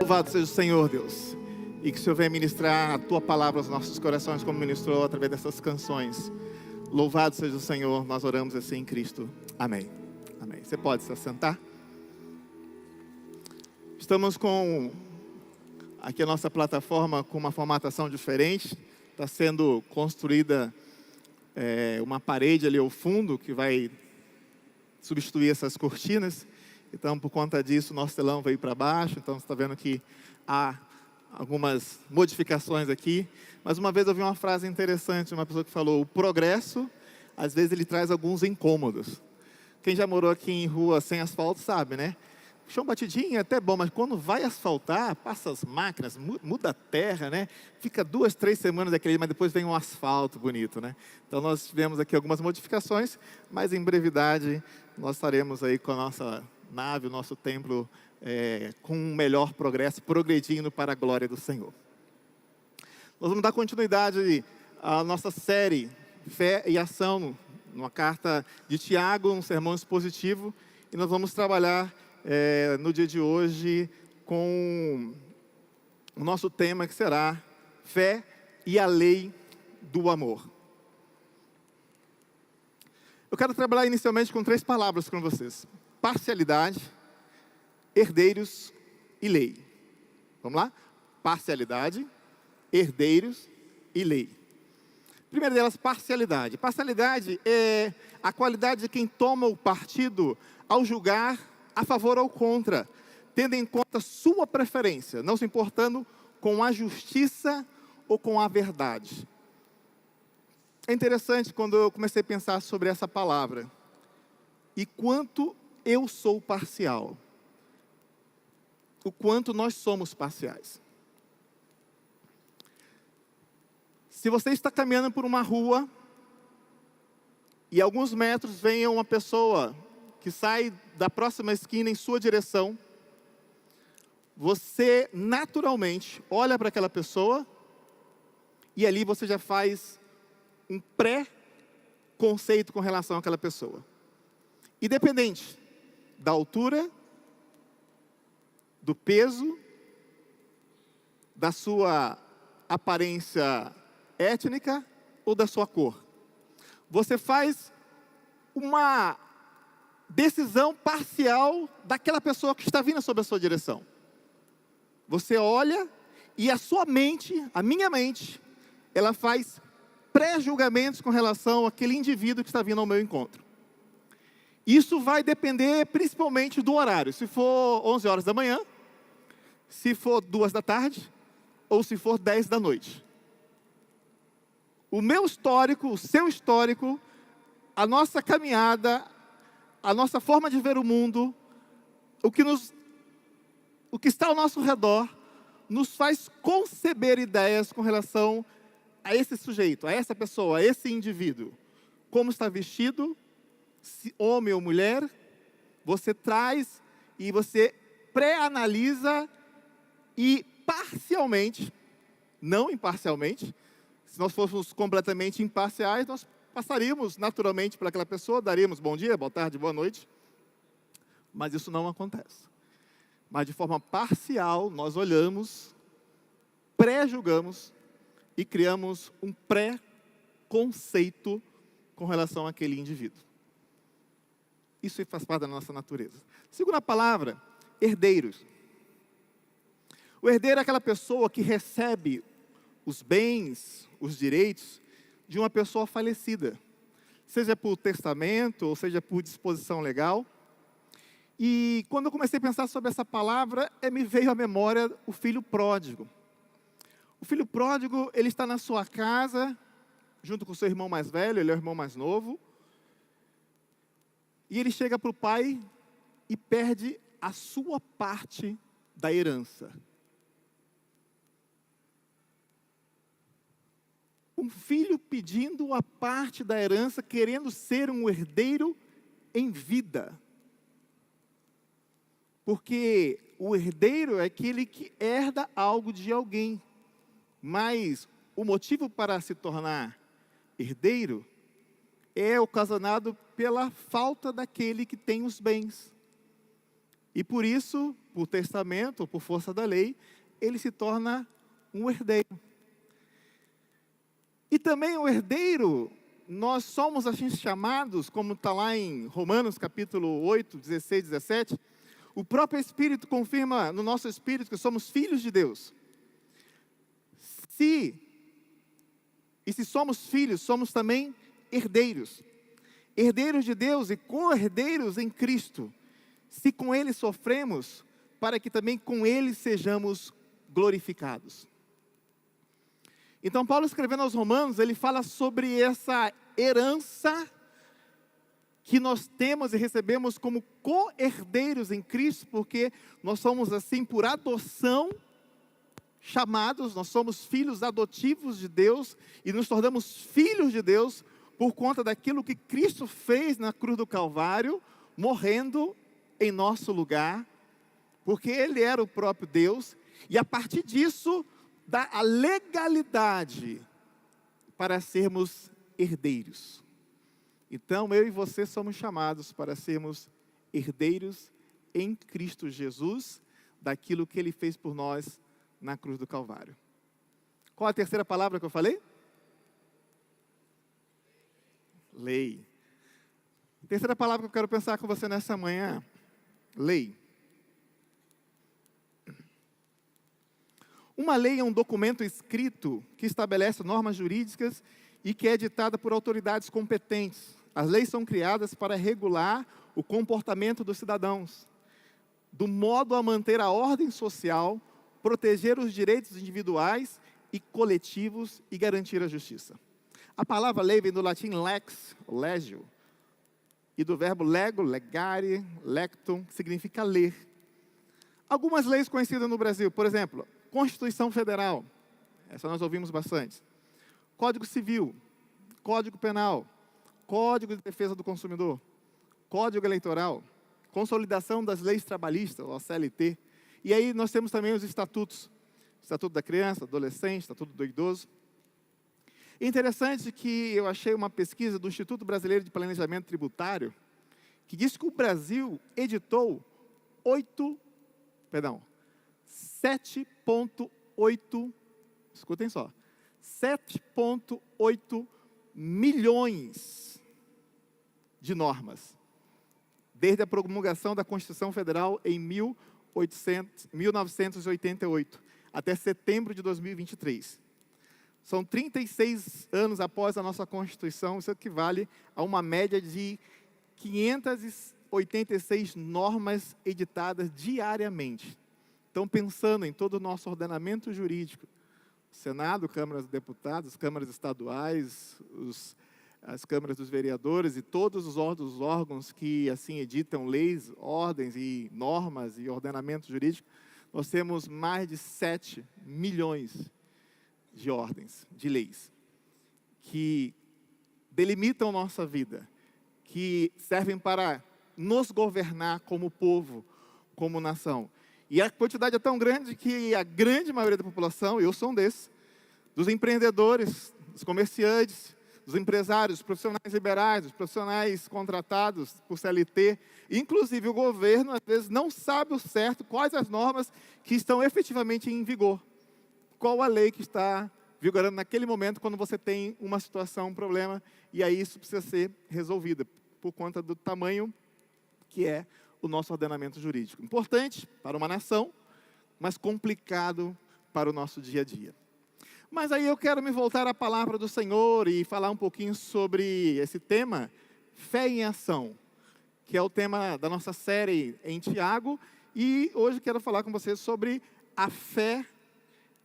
Louvado seja o Senhor, Deus, e que o Senhor venha ministrar a Tua palavra aos nossos corações, como ministrou através dessas canções. Louvado seja o Senhor, nós oramos assim em Cristo. Amém. Amém. Você pode se assentar? Estamos com aqui a nossa plataforma com uma formatação diferente. Está sendo construída uma parede ali ao fundo que vai substituir essas cortinas. Então, por conta disso, o nosso telão veio para baixo. Então, você está vendo que há algumas modificações aqui. Mas uma vez eu vi uma frase interessante de uma pessoa que falou: o progresso, às vezes, ele traz alguns incômodos. Quem já morou aqui em rua sem asfalto sabe, né? Chão batidinho é até bom, mas quando vai asfaltar, passa as máquinas, muda a terra, né? Fica 2, 3 semanas daquele, mas depois vem um asfalto bonito, né? Então nós tivemos aqui algumas modificações, mas em brevidade nós estaremos aí com a nossa nave, o nosso templo, com um melhor progresso, progredindo para a glória do Senhor. Nós vamos dar continuidade à nossa série Fé e Ação, numa carta de Tiago, um sermão expositivo, e nós vamos trabalhar no dia de hoje com o nosso tema, que será Fé e a Lei do Amor. Eu quero trabalhar inicialmente com 3 palavras com vocês: parcialidade, herdeiros e lei. Vamos lá? Parcialidade, herdeiros e lei. Primeira delas, parcialidade. Parcialidade é a qualidade de quem toma o partido ao julgar a favor ou contra, tendo em conta sua preferência, não se importando com a justiça ou com a verdade. É interessante quando eu comecei a pensar sobre essa palavra, e quanto eu sou parcial, o quanto nós somos parciais. Se você está caminhando por uma rua, e a alguns metros vem uma pessoa que sai da próxima esquina em sua direção, você naturalmente olha para aquela pessoa e ali você já faz um pré-conceito com relação àquela pessoa. Independente da altura, do peso, da sua aparência étnica ou da sua cor. Você faz uma decisão parcial daquela pessoa que está vindo sob a sua direção. Você olha e a sua mente, a minha mente, ela faz pré-julgamentos com relação àquele indivíduo que está vindo ao meu encontro. Isso vai depender principalmente do horário. Se for 11 horas da manhã, se for 2 da tarde, ou se for 10 da noite. O meu histórico, o seu histórico, a nossa caminhada, a nossa forma de ver o mundo, o que está ao nosso redor, nos faz conceber ideias com relação a esse sujeito, a essa pessoa, a esse indivíduo. Como está vestido, se homem ou mulher, você traz e você pré-analisa e parcialmente, não imparcialmente. Se nós fôssemos completamente imparciais, nós passaríamos naturalmente por aquela pessoa, daríamos bom dia, boa tarde, boa noite. Mas isso não acontece. Mas de forma parcial, nós olhamos, pré-julgamos e criamos um pré-conceito com relação àquele indivíduo. Isso faz parte da nossa natureza. Segunda palavra, herdeiros. O herdeiro é aquela pessoa que recebe os bens, os direitos de uma pessoa falecida, seja por testamento ou seja por disposição legal. E quando eu comecei a pensar sobre essa palavra, me veio à memória o filho pródigo. O filho pródigo, ele está na sua casa, junto com o seu irmão mais velho, ele é o irmão mais novo, e ele chega para o pai e perde a sua parte da herança. Um filho pedindo a parte da herança, querendo ser um herdeiro em vida. Porque o herdeiro é aquele que herda algo de alguém. Mas o motivo para se tornar herdeiro é ocasionado pela falta daquele que tem os bens. E por isso, por testamento, por força da lei, ele se torna um herdeiro. E também o herdeiro, nós somos assim chamados, como está lá em Romanos capítulo 8, 16, 17, o próprio Espírito confirma no nosso espírito que somos filhos de Deus. Se somos filhos, somos também herdeiros. Herdeiros de Deus e co-herdeiros em Cristo. Se com Ele sofremos, para que também com Ele sejamos glorificados. Então, Paulo escrevendo aos Romanos, ele fala sobre essa herança que nós temos e recebemos como co-herdeiros em Cristo, porque nós somos assim por adoção chamados, nós somos filhos adotivos de Deus e nos tornamos filhos de Deus por conta daquilo que Cristo fez na cruz do Calvário, morrendo em nosso lugar, porque Ele era o próprio Deus, e a partir disso, dá a legalidade para sermos herdeiros. Então, eu e você somos chamados para sermos herdeiros em Cristo Jesus, daquilo que Ele fez por nós na cruz do Calvário. Qual a terceira palavra que eu falei? Lei. A terceira palavra que eu quero pensar com você nessa manhã, lei. Uma lei é um documento escrito que estabelece normas jurídicas e que é editada por autoridades competentes. As leis são criadas para regular o comportamento dos cidadãos, do modo a manter a ordem social, proteger os direitos individuais e coletivos e garantir a justiça. A palavra lei vem do latim lex, legio, e do verbo lego, legare, lectum, que significa ler. Algumas leis conhecidas no Brasil, por exemplo, Constituição Federal, essa nós ouvimos bastante. Código Civil, Código Penal, Código de Defesa do Consumidor, Código Eleitoral, Consolidação das Leis Trabalhistas, ou CLT. E aí nós temos também os estatutos. Estatuto da Criança, Adolescente, Estatuto do Idoso. É interessante que eu achei uma pesquisa do Instituto Brasileiro de Planejamento Tributário, que diz que o Brasil editou 7,8, escutem só, 7,8 milhões de normas, desde a promulgação da Constituição Federal em 1988, até setembro de 2023. São 36 anos após a nossa Constituição, isso equivale a uma média de 586 normas editadas diariamente. Então, pensando em todo o nosso ordenamento jurídico, Senado, Câmara dos Deputados, câmaras estaduais, as câmaras dos vereadores e todos os órgãos que assim editam leis, ordens e normas e ordenamento jurídico, nós temos mais de 7 milhões de ordens, de leis, que delimitam nossa vida, que servem para nos governar como povo, como nação. E a quantidade é tão grande que a grande maioria da população, eu sou um desses, dos empreendedores, dos comerciantes, dos empresários, dos profissionais liberais, dos profissionais contratados por CLT, inclusive o governo, às vezes, não sabe o certo quais as normas que estão efetivamente em vigor. Qual a lei que está vigorando naquele momento, quando você tem uma situação, um problema, e aí isso precisa ser resolvido, por conta do tamanho que é o nosso ordenamento jurídico. Importante para uma nação, mas complicado para o nosso dia a dia. Mas aí eu quero me voltar à palavra do Senhor e falar um pouquinho sobre esse tema, fé em ação, que é o tema da nossa série em Tiago, e hoje quero falar com vocês sobre a fé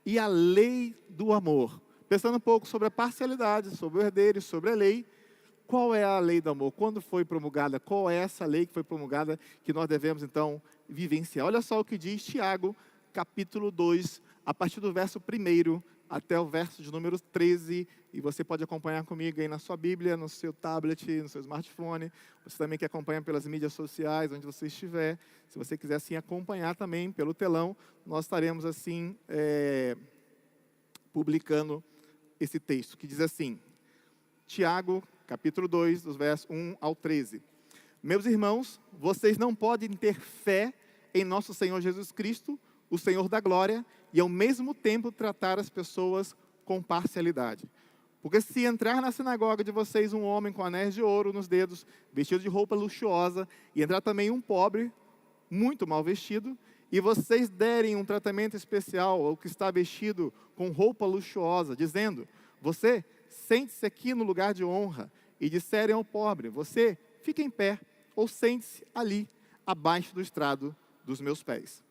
e a lei do amor. Pensando um pouco sobre a parcialidade, sobre o herdeiro, sobre a lei. Qual é a lei do amor? Quando foi promulgada? Qual é essa lei que foi promulgada que nós devemos, então, vivenciar? Olha só o que diz Tiago, capítulo 2, a partir do verso 1 até o verso de número 13. E você pode acompanhar comigo aí na sua Bíblia, no seu tablet, no seu smartphone. Você também que acompanha pelas mídias sociais, onde você estiver. Se você quiser, assim, acompanhar também pelo telão, nós estaremos, assim, publicando esse texto, que diz assim, Tiago, capítulo 2, dos versos 1 ao 13. Meus irmãos, vocês não podem ter fé em nosso Senhor Jesus Cristo, o Senhor da glória, e ao mesmo tempo tratar as pessoas com parcialidade. Porque se entrar na sinagoga de vocês um homem com anéis de ouro nos dedos, vestido de roupa luxuosa, e entrar também um pobre, muito mal vestido, e vocês derem um tratamento especial ao que está vestido com roupa luxuosa, dizendo: você, sente-se aqui no lugar de honra, e disserem ao pobre: você, fica em pé, ou sente-se ali, abaixo do estrado dos meus pés.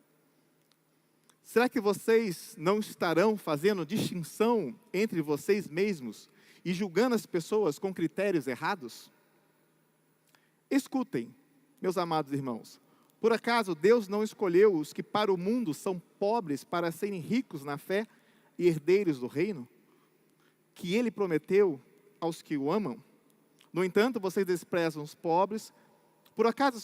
Será que vocês não estarão fazendo distinção entre vocês mesmos e julgando as pessoas com critérios errados? Escutem, meus amados irmãos. Por acaso Deus não escolheu os que para o mundo são pobres para serem ricos na fé e herdeiros do reino, que Ele prometeu aos que o amam? No entanto, vocês desprezam os pobres. Por acaso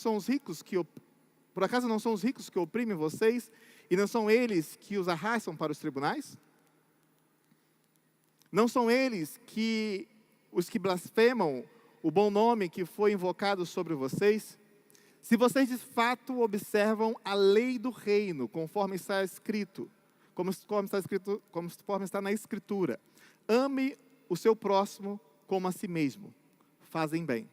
não são os ricos que oprimem vocês, e não são eles que os arrastam para os tribunais? Não são eles os que blasfemam o bom nome que foi invocado sobre vocês? Se vocês de fato observam a lei do reino, conforme está escrito, conforme está na Escritura: ame o seu próximo como a si mesmo, fazem bem.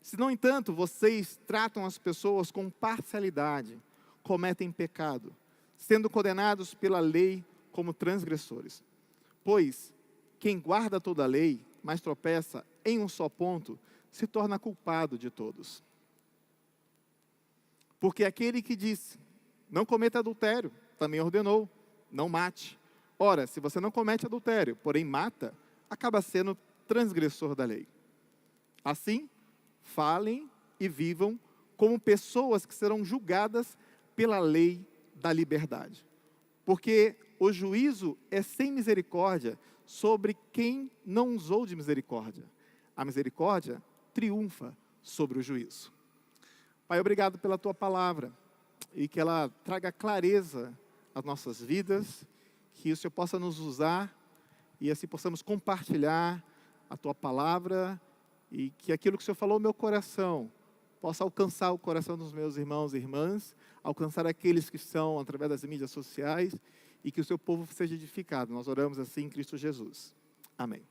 Se, no entanto, vocês tratam as pessoas com parcialidade, cometem pecado, sendo condenados pela lei como transgressores. Pois, quem guarda toda a lei, mas tropeça em um só ponto, se torna culpado de todos. Porque aquele que disse: não cometa adultério, também ordenou: não mate. Ora, se você não comete adultério, porém mata, acaba sendo transgressor da lei. Assim, falem e vivam como pessoas que serão julgadas pela lei da liberdade. Porque o juízo é sem misericórdia sobre quem não usou de misericórdia. A misericórdia triunfa sobre o juízo. Pai, obrigado pela Tua palavra, e que ela traga clareza às nossas vidas, que o Senhor possa nos usar, e assim possamos compartilhar a Tua palavra, e que aquilo que o Senhor falou no meu coração possa alcançar o coração dos meus irmãos e irmãs, alcançar aqueles que estão através das mídias sociais, e que o seu povo seja edificado. Nós oramos assim em Cristo Jesus. Amém.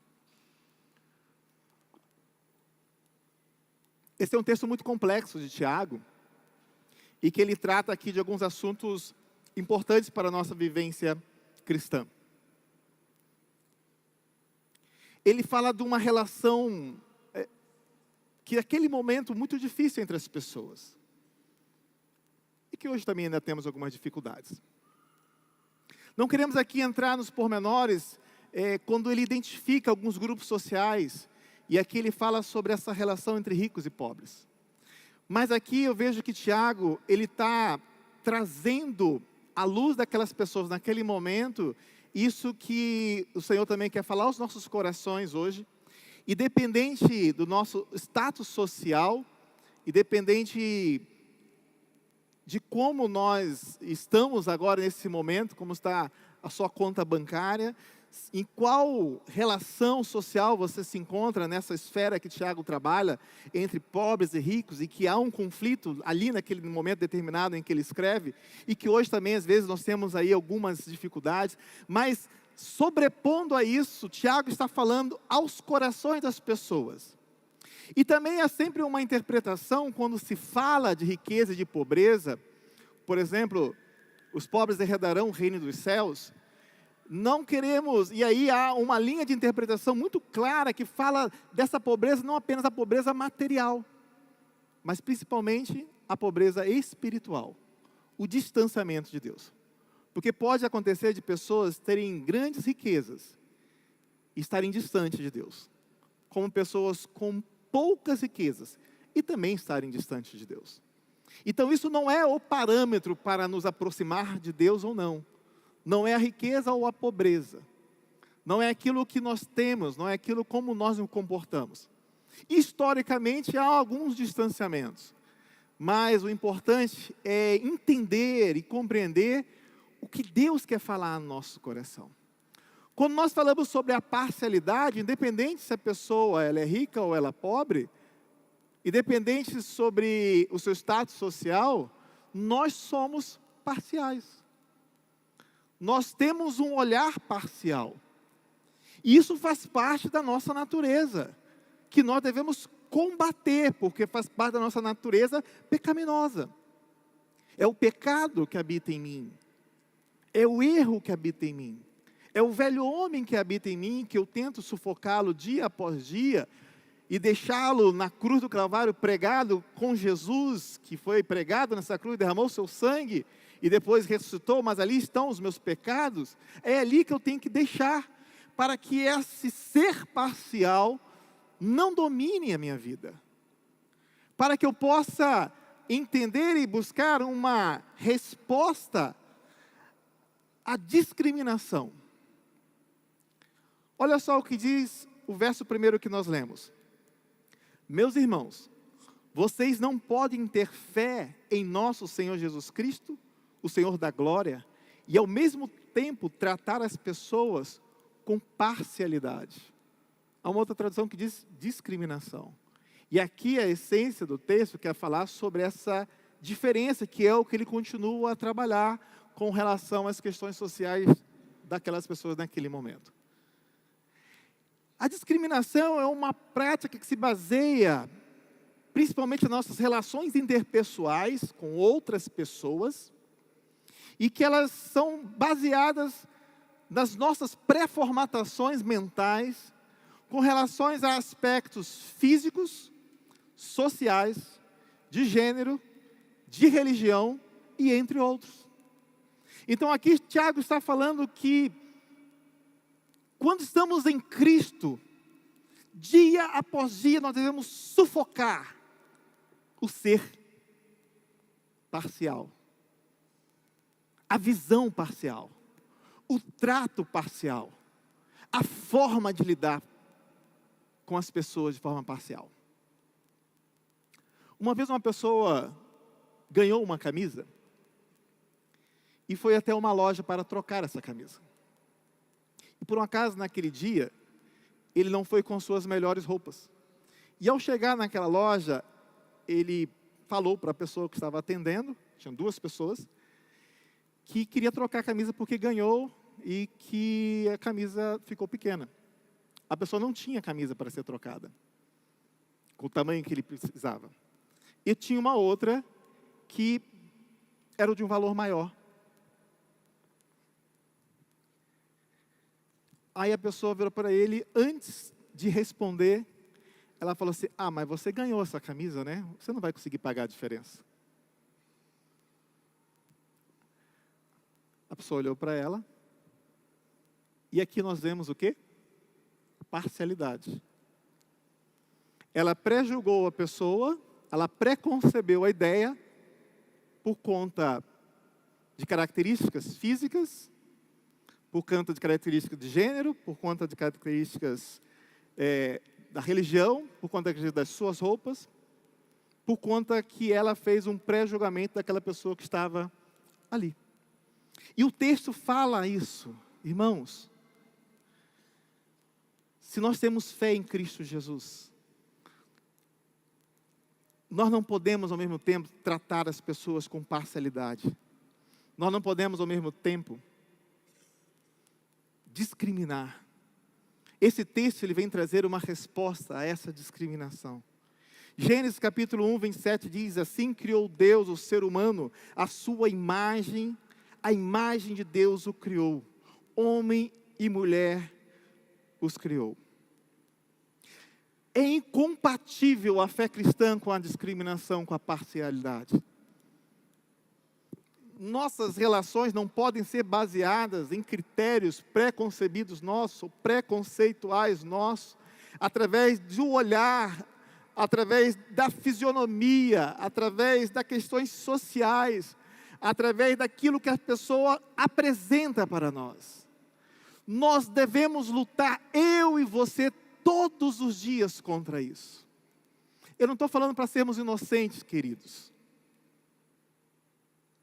Esse é um texto muito complexo de Tiago, e que ele trata aqui de alguns assuntos importantes para a nossa vivência cristã. Ele fala de uma relação que naquele momento muito difícil entre as pessoas, e que hoje também ainda temos algumas dificuldades. Não queremos aqui entrar nos pormenores, quando ele identifica alguns grupos sociais, e aqui ele fala sobre essa relação entre ricos e pobres. Mas aqui eu vejo que Tiago, ele está trazendo à luz daquelas pessoas naquele momento, isso que o Senhor também quer falar aos nossos corações hoje. Independente do nosso status social, independente de como nós estamos agora nesse momento, como está a sua conta bancária, em qual relação social você se encontra nessa esfera que Tiago trabalha, entre pobres e ricos, e que há um conflito ali naquele momento determinado em que ele escreve, e que hoje também às vezes nós temos aí algumas dificuldades, mas sobrepondo a isso, Tiago está falando aos corações das pessoas. E também há sempre uma interpretação quando se fala de riqueza e de pobreza. Por exemplo, os pobres herdarão o reino dos céus. Não queremos, e aí há uma linha de interpretação muito clara que fala dessa pobreza, não apenas a pobreza material, mas principalmente a pobreza espiritual, o distanciamento de Deus. Porque pode acontecer de pessoas terem grandes riquezas e estarem distantes de Deus, como pessoas com poucas riquezas e também estarem distantes de Deus. Então isso não é o parâmetro para nos aproximar de Deus ou não. Não é a riqueza ou a pobreza. Não é aquilo que nós temos, não é aquilo como nós nos comportamos. Historicamente há alguns distanciamentos, mas o importante é entender e compreender o que Deus quer falar no nosso coração. Quando nós falamos sobre a parcialidade, independente se a pessoa ela é rica ou ela é pobre, independente sobre o seu status social, nós somos parciais. Nós temos um olhar parcial. E isso faz parte da nossa natureza, que nós devemos combater, porque faz parte da nossa natureza pecaminosa. É o pecado que habita em mim. É o erro que habita em mim. É o velho homem que habita em mim, que eu tento sufocá-lo dia após dia, e deixá-lo na cruz do Calvário pregado com Jesus, que foi pregado nessa cruz, derramou seu sangue, e depois ressuscitou, mas ali estão os meus pecados. É ali que eu tenho que deixar, para que esse ser parcial não domine a minha vida. Para que eu possa entender e buscar uma resposta à discriminação. Olha só o que diz o verso primeiro que nós lemos. Meus irmãos, vocês não podem ter fé em nosso Senhor Jesus Cristo, o Senhor da glória, e ao mesmo tempo tratar as pessoas com parcialidade. Há uma outra tradução que diz discriminação. E aqui a essência do texto quer falar sobre essa diferença, que é o que ele continua a trabalhar com relação às questões sociais daquelas pessoas naquele momento. A discriminação é uma prática que se baseia principalmente nas nossas relações interpessoais com outras pessoas, e que elas são baseadas nas nossas pré-formatações mentais com relações a aspectos físicos, sociais, de gênero, de religião e entre outros. Então aqui Tiago está falando que quando estamos em Cristo, dia após dia nós devemos sufocar o ser parcial, a visão parcial, o trato parcial, a forma de lidar com as pessoas de forma parcial. Uma vez uma pessoa ganhou uma camisa e foi até uma loja para trocar essa camisa. E por um acaso, naquele dia, ele não foi com suas melhores roupas. E ao chegar naquela loja, ele falou para a pessoa que estava atendendo, tinham duas pessoas, que queria trocar a camisa porque ganhou e que a camisa ficou pequena. A pessoa não tinha camisa para ser trocada, com o tamanho que ele precisava. E tinha uma outra que era de um valor maior. Aí a pessoa virou para ele, antes de responder, ela falou assim: ah, mas você ganhou essa camisa, né? Você não vai conseguir pagar a diferença. A pessoa olhou para ela, e aqui nós vemos o quê? Parcialidade. Ela pré-julgou a pessoa, ela pré-concebeu a ideia, por conta de características físicas, por conta de características de gênero, por conta de características da religião, por conta das suas roupas, por conta que ela fez um pré-julgamento daquela pessoa que estava ali. E o texto fala isso, irmãos. Se nós temos fé em Cristo Jesus, nós não podemos ao mesmo tempo tratar as pessoas com parcialidade. Nós não podemos ao mesmo tempo discriminar. Esse texto ele vem trazer uma resposta a essa discriminação. Gênesis capítulo 1, 27 diz: assim criou Deus o ser humano, a sua imagem, a imagem de Deus o criou, homem e mulher os criou. É incompatível a fé cristã com a discriminação, com a parcialidade. Nossas relações não podem ser baseadas em critérios pré-concebidos nossos, pré-conceituais nossos, através do olhar, através da fisionomia, através das questões sociais, através daquilo que a pessoa apresenta para nós. Nós devemos lutar, eu e você, todos os dias contra isso. Eu não estou falando para sermos inocentes, queridos.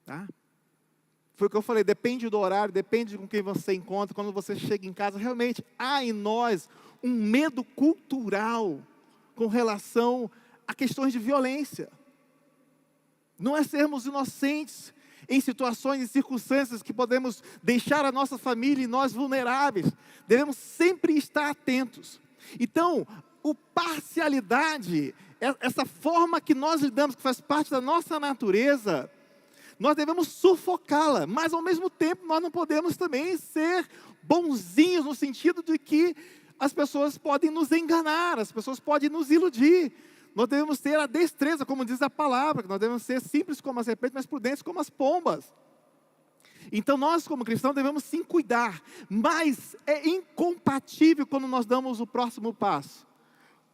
Tá? Foi o que eu falei, depende do horário, depende com quem você encontra, quando você chega em casa, realmente há em nós um medo cultural com relação a questões de violência. não é sermos inocentes em situações e circunstâncias que podemos deixar a nossa família e nós vulneráveis. Devemos sempre estar atentos. Então, parcialidade, essa forma que nós lidamos, que faz parte da nossa natureza, nós devemos sufocá-la, mas ao mesmo tempo nós não podemos também ser bonzinhos no sentido de que as pessoas podem nos enganar, as pessoas podem nos iludir. Nós devemos ter a destreza, como diz a palavra, que nós devemos ser simples como a serpente, mas prudentes como as pombas. Então nós como cristãos devemos sim cuidar, mas é incompatível quando nós damos o próximo passo,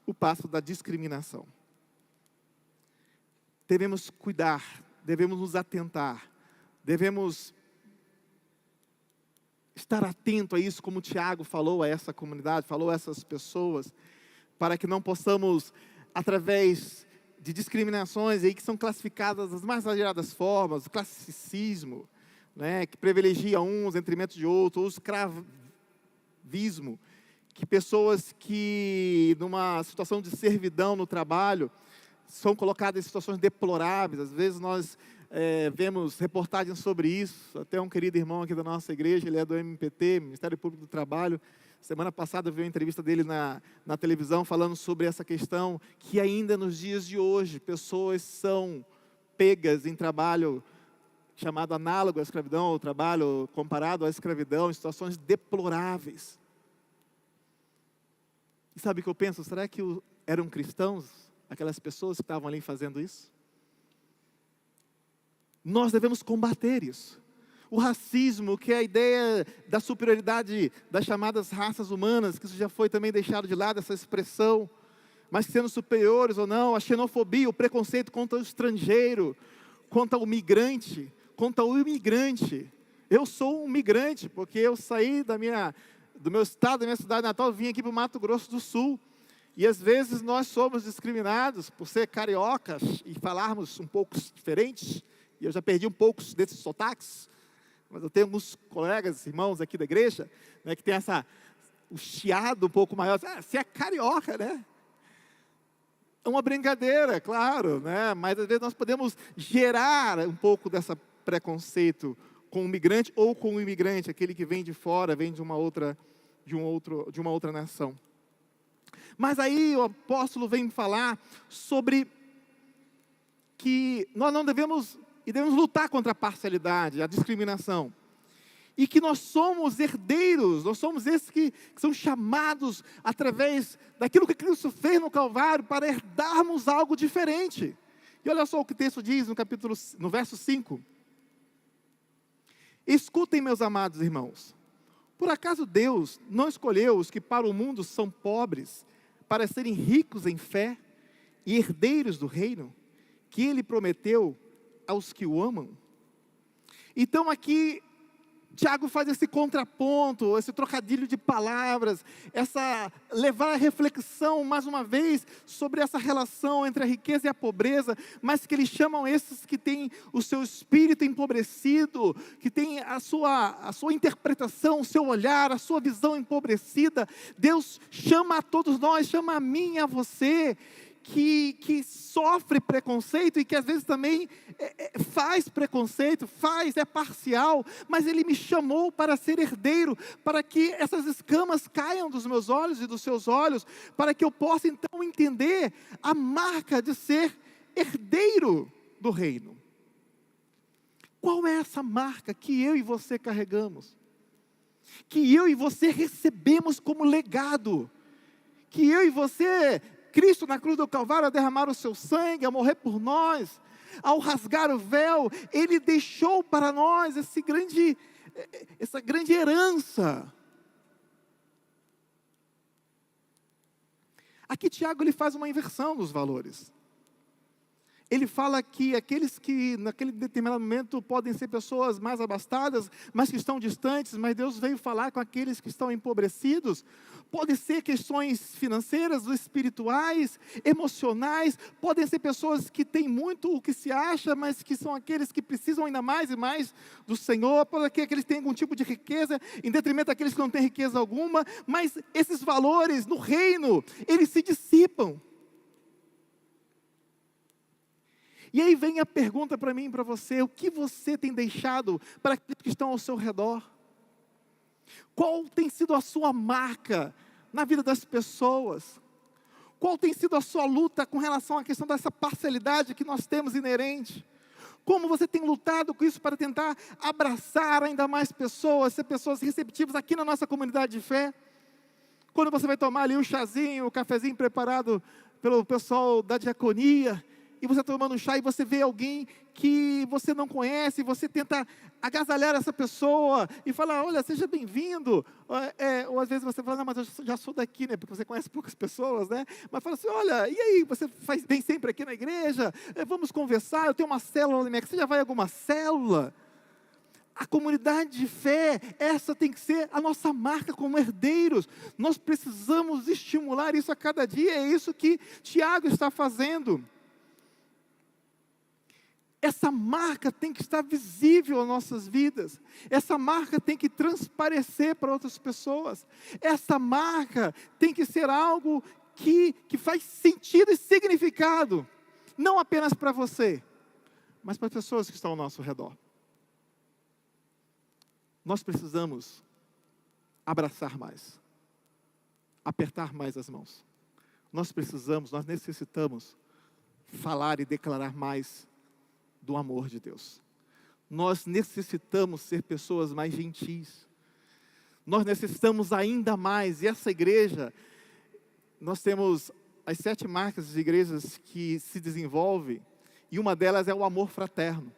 o passo da discriminação. Devemos cuidar, devemos nos atentar, devemos estar atento a isso, como o Tiago falou a essa comunidade, falou a essas pessoas, para que não possamos, através de discriminações aí que são classificadas das mais variadas formas, o classicismo, né, que privilegia uns em detrimento de outros, o escravismo, que pessoas que, numa situação de servidão no trabalho, são colocadas em situações deploráveis. Às vezes nós vemos reportagens sobre isso. Até um querido irmão aqui da nossa igreja, ele é do MPT, Ministério Público do Trabalho. Semana passada eu vi uma entrevista dele na televisão falando sobre essa questão, que ainda nos dias de hoje, pessoas são pegas em trabalho chamado análogo à escravidão, ou trabalho comparado à escravidão, em situações deploráveis. E sabe o que eu penso? Será que eram cristãos, aquelas pessoas que estavam ali fazendo isso? Nós devemos combater isso. O racismo, que é a ideia da superioridade das chamadas raças humanas, que isso já foi também deixado de lado, essa expressão, mas sendo superiores ou não, a xenofobia, o preconceito contra o estrangeiro, contra o migrante, contra o imigrante. Eu sou um migrante, porque eu saí do meu estado, da minha cidade natal, vim aqui para o Mato Grosso do Sul, e às vezes nós somos discriminados por ser cariocas e falarmos um pouco diferente, e eu já perdi um pouco desses sotaques, mas eu tenho alguns colegas, irmãos aqui da igreja, né, que tem o chiado um pouco maior. Você é carioca, né? É uma brincadeira, claro, né? Mas às vezes nós podemos gerar um pouco desse preconceito com o migrante ou com o imigrante, aquele que vem de fora, vem de uma outra nação. Mas aí o apóstolo vem falar sobre que nós não devemos e devemos lutar contra a parcialidade, a discriminação. E que nós somos herdeiros, nós somos esses que são chamados através daquilo que Cristo fez no Calvário para herdarmos algo diferente. E olha só o que o texto diz no verso 5. Escutem, meus amados irmãos, por acaso Deus não escolheu os que para o mundo são pobres, para serem ricos em fé e herdeiros do reino, que Ele prometeu aos que o amam? Então aqui Tiago faz esse contraponto, esse trocadilho de palavras, levar a reflexão mais uma vez sobre essa relação entre a riqueza e a pobreza, mas que eles chamam esses que têm o seu espírito empobrecido, que têm a sua interpretação, o seu olhar, a sua visão empobrecida. Deus chama a todos nós, chama a mim e a você, que sofre preconceito e que às vezes também faz preconceito, é parcial, mas Ele me chamou para ser herdeiro, para que essas escamas caiam dos meus olhos e dos seus olhos, para que eu possa então entender a marca de ser herdeiro do reino. Qual é essa marca que eu e você carregamos? Que eu e você recebemos como legado? Que eu e você... Cristo na cruz do Calvário, a derramar o seu sangue, a morrer por nós, ao rasgar o véu, Ele deixou para nós essa grande herança. Aqui Tiago ele faz uma inversão dos valores. Ele fala que aqueles que naquele determinado momento podem ser pessoas mais abastadas, mas que estão distantes, mas Deus veio falar com aqueles que estão empobrecidos. Podem ser questões financeiras, espirituais, emocionais, podem ser pessoas que têm muito o que se acha, mas que são aqueles que precisam ainda mais e mais do Senhor, pode ser aqueles que têm algum tipo de riqueza, em detrimento daqueles que não têm riqueza alguma, mas esses valores no reino, eles se dissipam. E aí vem a pergunta para mim e para você: o que você tem deixado para aqueles que estão ao seu redor? Qual tem sido a sua marca na vida das pessoas? Qual tem sido a sua luta com relação à questão dessa parcialidade que nós temos inerente? Como você tem lutado com isso para tentar abraçar ainda mais pessoas, ser pessoas receptivas aqui na nossa comunidade de fé? Quando você vai tomar ali o chazinho, o cafezinho preparado pelo pessoal da diaconia, e você está tomando um chá e você vê alguém que você não conhece, você tenta agasalhar essa pessoa e falar: olha, seja bem-vindo. Ou às vezes você fala: não, mas eu já sou daqui, né? Porque você conhece poucas pessoas, né? Mas fala assim: olha, e aí, você vem sempre aqui na igreja? Vamos conversar, eu tenho uma célula na minha casa. Você já vai a alguma célula? A comunidade de fé, essa tem que ser a nossa marca como herdeiros. Nós precisamos estimular isso a cada dia. É isso que Tiago está fazendo. Essa marca tem que estar visível às nossas vidas. Essa marca tem que transparecer para outras pessoas. Essa marca tem que ser algo que faz sentido e significado. Não apenas para você, mas para as pessoas que estão ao nosso redor. Nós precisamos abraçar mais. Apertar mais as mãos. Nós necessitamos falar e declarar mais do amor de Deus. Nós necessitamos ser pessoas mais gentis. Nós necessitamos ainda mais. E essa igreja, nós temos as 7 marcas de igrejas que se desenvolvem, e uma delas é o amor fraterno.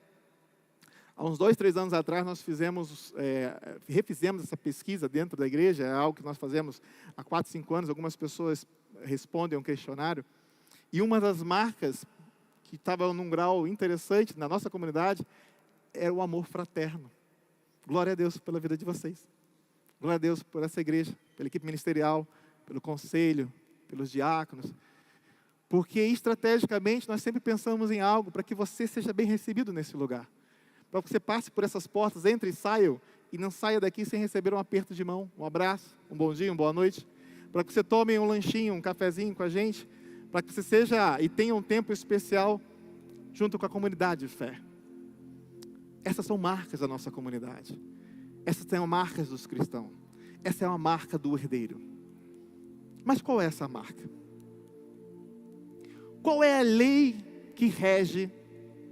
Há uns 2, 3 anos atrás, nós refizemos essa pesquisa dentro da igreja. É algo que nós fazemos há 4, 5 anos. Algumas pessoas respondem a um questionário. E uma das marcas que estava num grau interessante na nossa comunidade era o amor fraterno. Glória a Deus pela vida de vocês. Glória a Deus por essa igreja, pela equipe ministerial, pelo conselho, pelos diáconos. Porque estrategicamente nós sempre pensamos em algo para que você seja bem recebido nesse lugar. Para que você passe por essas portas, entre e saia, e não saia daqui sem receber um aperto de mão, um abraço, um bom dia, uma boa noite. Para que você tome um lanchinho, um cafezinho com a gente, para que você seja e tenha um tempo especial junto com a comunidade de fé. Essas são marcas da nossa comunidade. Essas são marcas dos cristãos. Essa é uma marca do herdeiro. Mas qual é essa marca? Qual é a lei que rege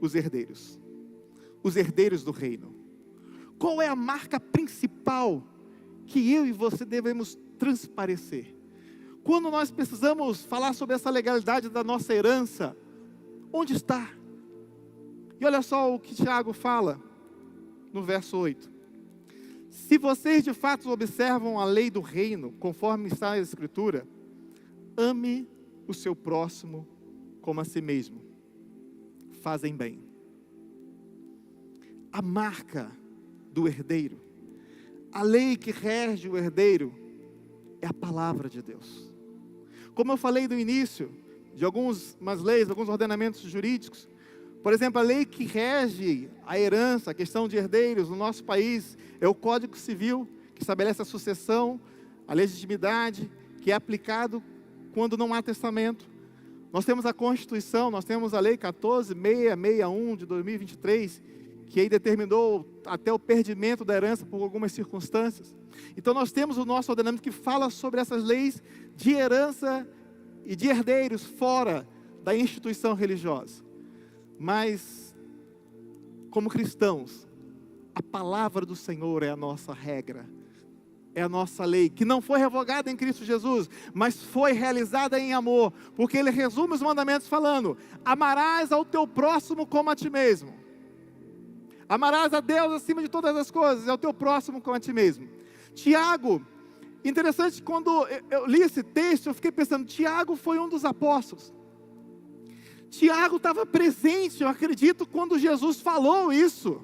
os herdeiros? Os herdeiros do reino. Qual é a marca principal que eu e você devemos transparecer? Quando nós precisamos falar sobre essa legalidade da nossa herança, onde está? E olha só o que Tiago fala no verso 8. Se vocês de fato observam a lei do reino, conforme está na Escritura, ame o seu próximo como a si mesmo. Fazem bem. A marca do herdeiro, a lei que rege o herdeiro, é a palavra de Deus. Como eu falei no início, de algumas leis, alguns ordenamentos jurídicos, por exemplo, a lei que rege a herança, a questão de herdeiros no nosso país, é o Código Civil, que estabelece a sucessão, a legitimidade, que é aplicado quando não há testamento. Nós temos a Constituição, nós temos a Lei 14.661 de 2023, que aí determinou até o perdimento da herança por algumas circunstâncias. Então nós temos o nosso ordenamento que fala sobre essas leis de herança e de herdeiros fora da instituição religiosa. Mas, como cristãos, a palavra do Senhor é a nossa regra, é a nossa lei, que não foi revogada em Cristo Jesus, mas foi realizada em amor, porque Ele resume os mandamentos falando: amarás ao teu próximo como a ti mesmo. Amarás a Deus acima de todas as coisas, e ao teu próximo como a ti mesmo. Tiago, interessante, quando eu li esse texto, eu fiquei pensando, Tiago foi um dos apóstolos. Tiago estava presente, eu acredito, quando Jesus falou isso.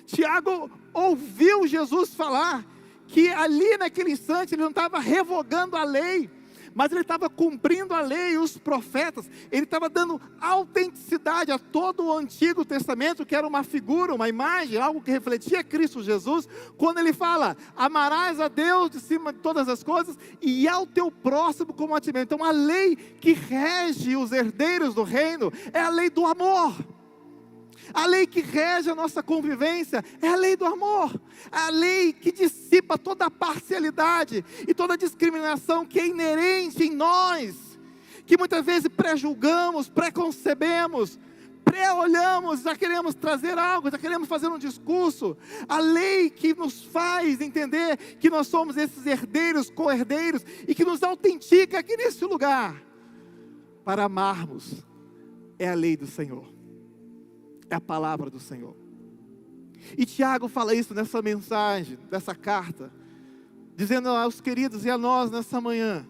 Tiago ouviu Jesus falar que ali naquele instante ele não estava revogando a lei, mas ele estava cumprindo a lei e os profetas. Ele estava dando autenticidade a todo o Antigo Testamento, que era uma figura, uma imagem, algo que refletia Cristo Jesus, quando ele fala: amarás a Deus de cima de todas as coisas e ao teu próximo como a ti mesmo. Então a lei que rege os herdeiros do reino é a lei do amor. A lei que rege a nossa convivência é a lei do amor. A lei que dissipa toda a parcialidade e toda a discriminação que é inerente em nós, que muitas vezes pré-julgamos, pré-concebemos, pré-olhamos, já queremos trazer algo, já queremos fazer um discurso. A lei que nos faz entender que nós somos esses herdeiros, co-herdeiros, e que nos autentica aqui nesse lugar, para amarmos, é a lei do Senhor. É a palavra do Senhor. E Tiago fala isso nessa mensagem, nessa carta, dizendo aos queridos e a nós nessa manhã: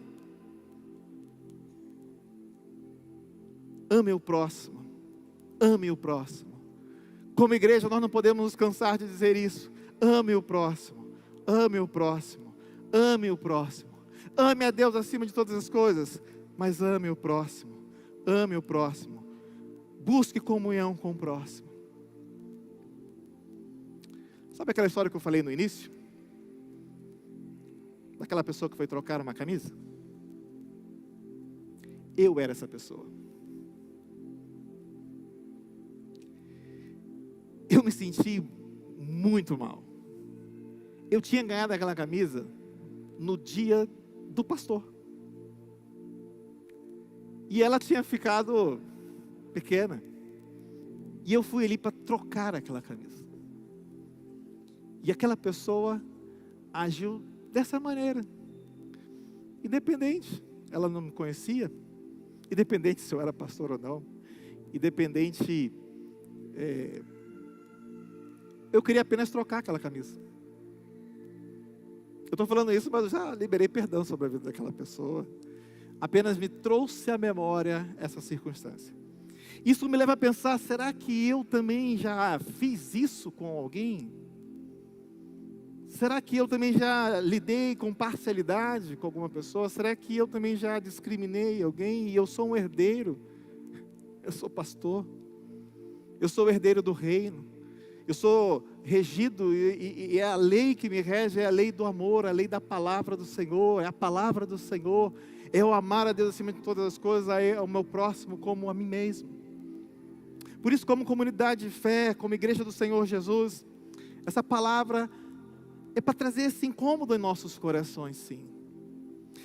ame o próximo, ame o próximo. Como igreja nós não podemos nos cansar de dizer isso. Ame o próximo, ame o próximo, ame o próximo. Ame a Deus acima de todas as coisas, mas ame o próximo, ame o próximo. Busque comunhão com o próximo. Sabe aquela história que eu falei no início? Daquela pessoa que foi trocar uma camisa? Eu era essa pessoa. Eu me senti muito mal. Eu tinha ganhado aquela camisa no dia do pastor. E ela tinha ficado pequena. E eu fui ali para trocar aquela camisa. E aquela pessoa agiu dessa maneira. Independente, ela não me conhecia. Independente se eu era pastor ou não. Independente, eu queria apenas trocar aquela camisa. Eu estou falando isso, mas eu já liberei perdão sobre a vida daquela pessoa. Apenas me trouxe à memória essa circunstância. Isso me leva a pensar, será que eu também já fiz isso com alguém? Será que eu também já lidei com parcialidade com alguma pessoa? Será que eu também já discriminei alguém? E eu sou um herdeiro, eu sou pastor, eu sou herdeiro do reino, eu sou regido, e é a lei que me rege, é a lei do amor, a lei da palavra do Senhor, é a palavra do Senhor, é o amar a Deus acima de todas as coisas, é o meu próximo como a mim mesmo. Por isso, como comunidade de fé, como igreja do Senhor Jesus, essa palavra é para trazer esse incômodo em nossos corações, sim.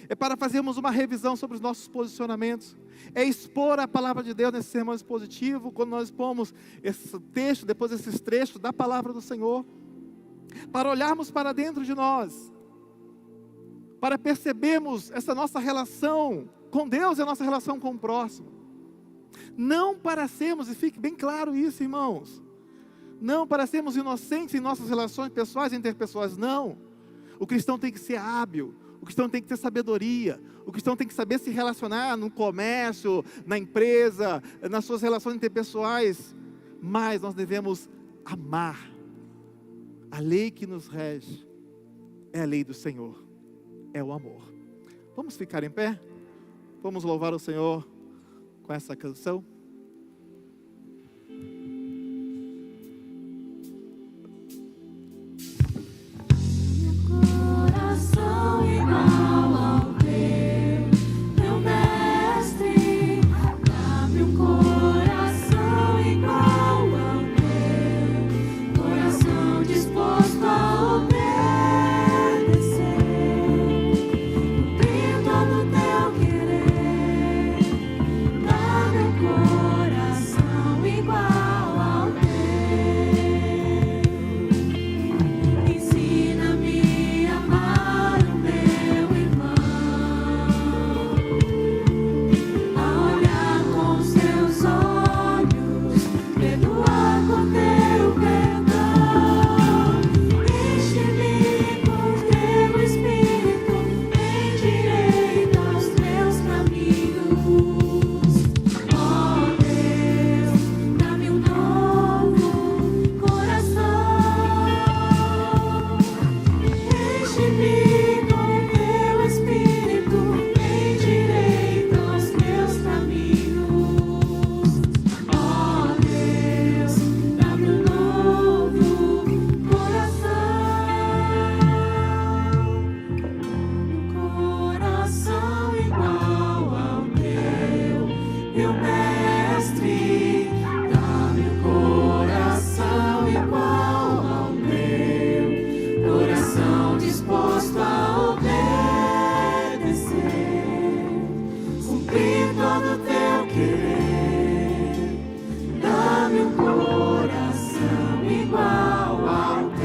É para fazermos uma revisão sobre os nossos posicionamentos. É expor a palavra de Deus nesse sermão expositivo, quando nós expomos esse texto, depois esses trechos da palavra do Senhor, para olharmos para dentro de nós, para percebermos essa nossa relação com Deus e a nossa relação com o próximo. Não para sermos, e fique bem claro isso, irmãos, não para sermos inocentes em nossas relações pessoais e interpessoais, não. O cristão tem que ser hábil, o cristão tem que ter sabedoria, o cristão tem que saber se relacionar no comércio, na empresa, nas suas relações interpessoais, mas nós devemos amar. A lei que nos rege é a lei do Senhor, é o amor. Vamos ficar em pé? Vamos louvar o Senhor com essa canção? Coração dá-me um coração igual ao teu.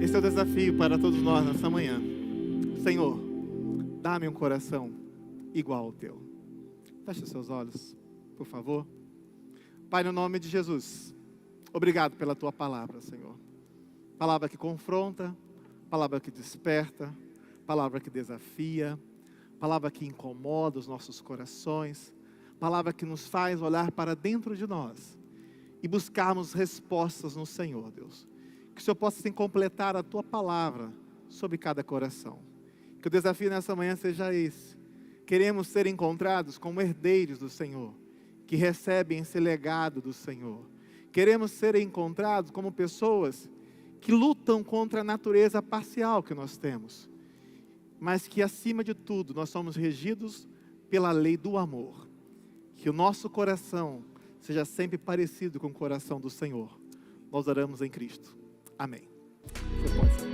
Esse é o desafio para todos nós nessa manhã. Senhor, dá-me um coração igual ao teu. Feche os seus olhos, por favor. Pai, no nome de Jesus, obrigado pela tua palavra, Senhor. Palavra que confronta, palavra que desperta, palavra que desafia, palavra que incomoda os nossos corações, palavra que nos faz olhar para dentro de nós e buscarmos respostas no Senhor, Deus. Que o Senhor possa assim completar a tua palavra sobre cada coração. Que o desafio nessa manhã seja esse. Queremos ser encontrados como herdeiros do Senhor, que recebem esse legado do Senhor. Queremos ser encontrados como pessoas que lutam contra a natureza parcial que nós temos, mas que acima de tudo nós somos regidos pela lei do amor. Que o nosso coração seja sempre parecido com o coração do Senhor. Nós oramos em Cristo. Amém. Você pode